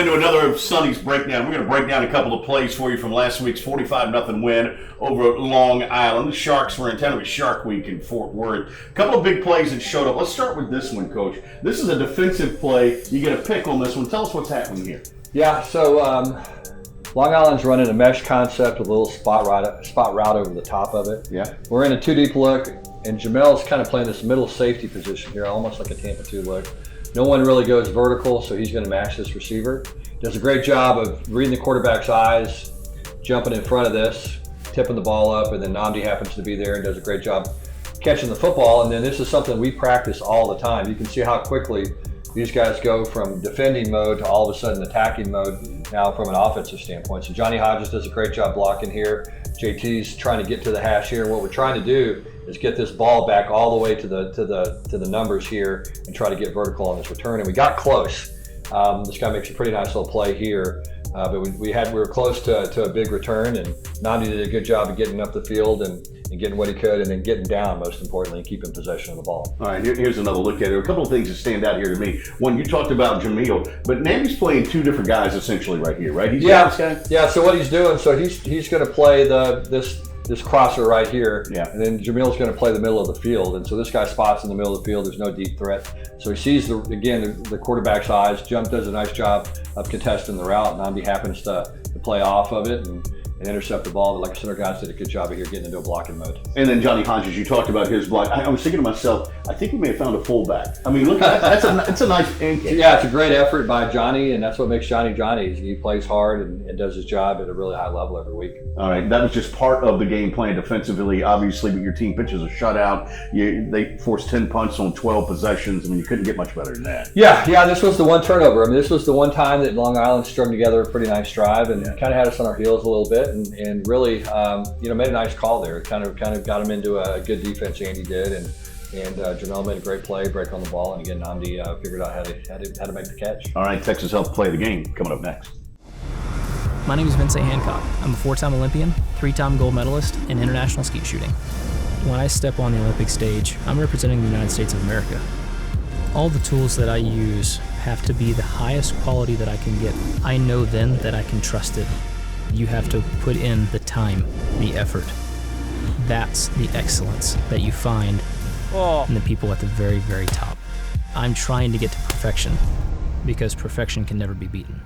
into another of Sonny's Breakdown. We're going to break down a couple of plays for you from last week's 45-0 win over Long Island. The Sharks were in town. It was Shark Week in Fort Worth. A couple of big plays that showed up. Let's start with this one, Coach. This is a defensive play. You get a pick on this one. Tell us what's happening here. Yeah, so Long Island's running a mesh concept with a little spot route over the top of it. Yeah. We're in a 2-deep look, and Jamel's kind of playing this middle safety position here, almost like a Tampa 2 look. No one really goes vertical, so he's going to match this receiver. Does a great job of reading the quarterback's eyes, jumping in front of this, tipping the ball up, and then Nnamdi happens to be there and does a great job catching the football. And then this is something we practice all the time. You can see how quickly these guys go from defending mode to all of a sudden attacking mode now from an offensive standpoint. So Johnny Hodges does a great job blocking here. JT's trying to get to the hash here. What we're trying to do is get this ball back all the way to the numbers here and try to get vertical on this return. And we got close. This guy makes a pretty nice little play here. But we were close to a big return, and Nnamdi did a good job of getting up the field and getting what he could, and then getting down, most importantly, and keeping possession of the ball. All right, here's another look at it. A couple of things that stand out here to me. One, you talked about Jamil, but Nnamdi's playing two different guys essentially right here, right? He's got this guy? Yeah, so what he's doing, so he's going to play this crosser right here, yeah. And then Jamil's going to play the middle of the field, and so this guy spots in the middle of the field. There's no deep threat, so he sees the quarterback's eyes. Jump does a nice job of contesting the route. Nnamdi happens to play off of it and intercept the ball, but like center guys did a good job of here getting into a blocking mode. And then Johnny Hodges, you talked about his block. I was thinking to myself, I think we may have found a fullback. I mean, look, it's a nice pancake. Yeah, it's a great effort by Johnny, and that's what makes Johnny Johnny. He plays hard and does his job at a really high level every week. All right, that was just part of the game plan defensively, obviously, but your team pitches a shutout. They forced 10 punts on 12 possessions. I mean, you couldn't get much better than that. Yeah, this was the one turnover. I mean, this was the one time that Long Island strung together a pretty nice drive and kind of had us on our heels a little bit, and really, made a nice call there. Kind of got him into a good defense. Andy did, and Jamel made a great play, break on the ball, and again, Nnamdi figured out how to make the catch. All right, Texas helped play the game. Coming up next. My name is Vincent Hancock. I'm a 4-time Olympian, 3-time gold medalist in international skeet shooting. When I step on the Olympic stage, I'm representing the United States of America. All the tools that I use have to be the highest quality that I can get. I know then that I can trust it. You have to put in the time, the effort. That's the excellence that you find in the people at the very, very top. I'm trying to get to perfection because perfection can never be beaten.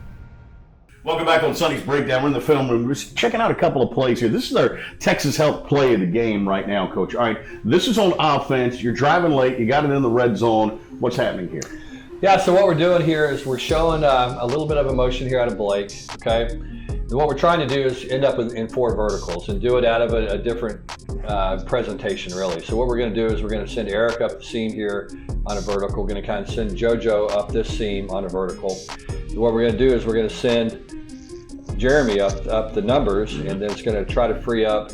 Welcome back on Sonny's Breakdown. We're in the film room. We're just checking out a couple of plays here. This is our Texas Health play of the game right now, Coach. All right, this is on offense. You're driving late. You got it in the red zone. What's happening here? Yeah, so what we're doing here is we're showing a little bit of emotion here out of Blake, okay? And what we're trying to do is end up in 4 verticals and do it out of a different presentation, really. So what we're going to do is we're going to send Eric up the seam here on a vertical. We're going to kind of send JoJo up this seam on a vertical. And what we're going to do is we're going to send Jeremy up the numbers, and then it's going to try to free up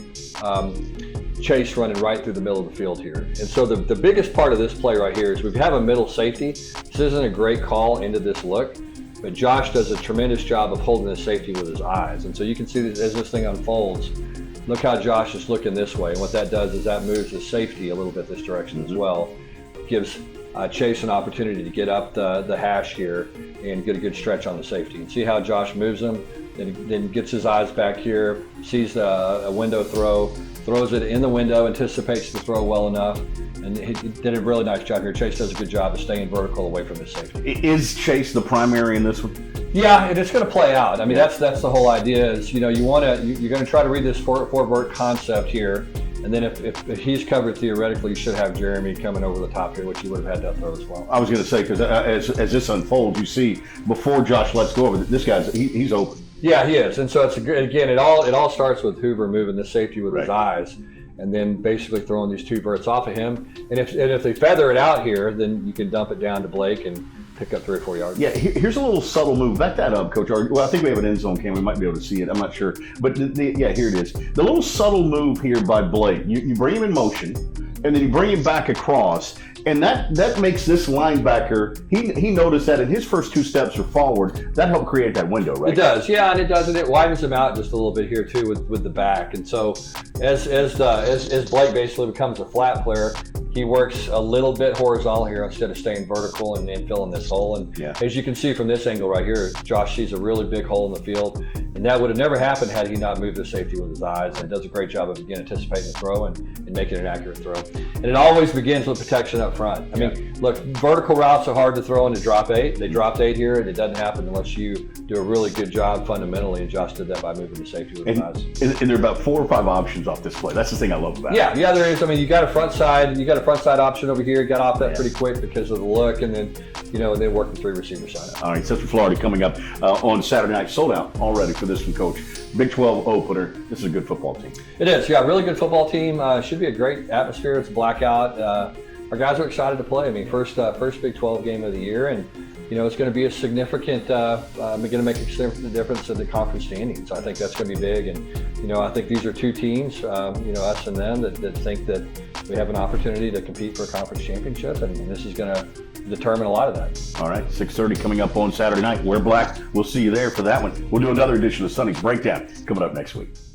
Chase running right through the middle of the field here. And so the biggest part of this play right here is we have a middle safety. This isn't a great call into this look, but Josh does a tremendous job of holding the safety with his eyes. And so you can see this, as this thing unfolds, look how Josh is looking this way. And what that does is that moves the safety a little bit this direction as well. Gives Chase an opportunity to get up the hash here and get a good stretch on the safety. And see how Josh moves him, then gets his eyes back here, sees a window throw, throws it in the window, anticipates the throw well enough, and he did a really nice job here. Chase does a good job of staying vertical away from his safety. Is Chase the primary in this one? Yeah, and it's going to play out. I mean, that's the whole idea. Is you're going to try to read this four-vert concept here, and then if he's covered theoretically, you should have Jeremy coming over the top here, which he would have had to throw as well. I was going to say, because as this unfolds, you see before Josh lets go of it, this guy's he's open. Yeah, he is, and so it all starts with Hoover moving the safety with his eyes, and then basically throwing these 2 verts off of him. And if they feather it out here, then you can dump it down to Blake and pick up 3 or 4 yards. Yeah, here's a little subtle move. Back that up, Coach. Well, I think we have an end zone cam. We might be able to see it. I'm not sure. But yeah, here it is. The little subtle move here by Blake. You bring him in motion, and then you bring him back across. And that makes this linebacker, he noticed that in his first 2 steps are forward. That helped create that window, right? It does, yeah, and it widens him out just a little bit here too with the back. And so as Blake basically becomes a flat player, he works a little bit horizontal here instead of staying vertical and filling this hole. And as you can see from this angle right here, Josh sees a really big hole in the field. And that would have never happened had he not moved the safety with his eyes, and does a great job of, again, anticipating the throw and making an accurate throw. And it always begins with protection up front. I mean, look, vertical routes are hard to throw into drop 8. They dropped 8 here, and it doesn't happen unless you do a really good job fundamentally, and Josh did that by moving the safety with his eyes. And there are about 4 or 5 options off this play. That's the thing I love about it. Yeah, there is. I mean, you got a front side option over here. Got off that pretty quick because of the look, and then, and then working 3 receiver side. All right, Central Florida coming up on Saturday night. Sold out already for this one, Coach. Big 12 opener. This is a good football team. It is, yeah, really good football team. Should be a great atmosphere. It's blackout. Our guys are excited to play. I mean, first Big 12 game of the year, and it's going to be a significant, going to make a significant difference in the conference standings. I think that's going to be big, and I think these are 2 teams, us and them, that think that we have an opportunity to compete for a conference championship, and this is going to determine a lot of that. All right, 6:30 coming up on Saturday night. Wear black. We'll see you there for that one. We'll do another edition of Sonny's Breakdown coming up next week.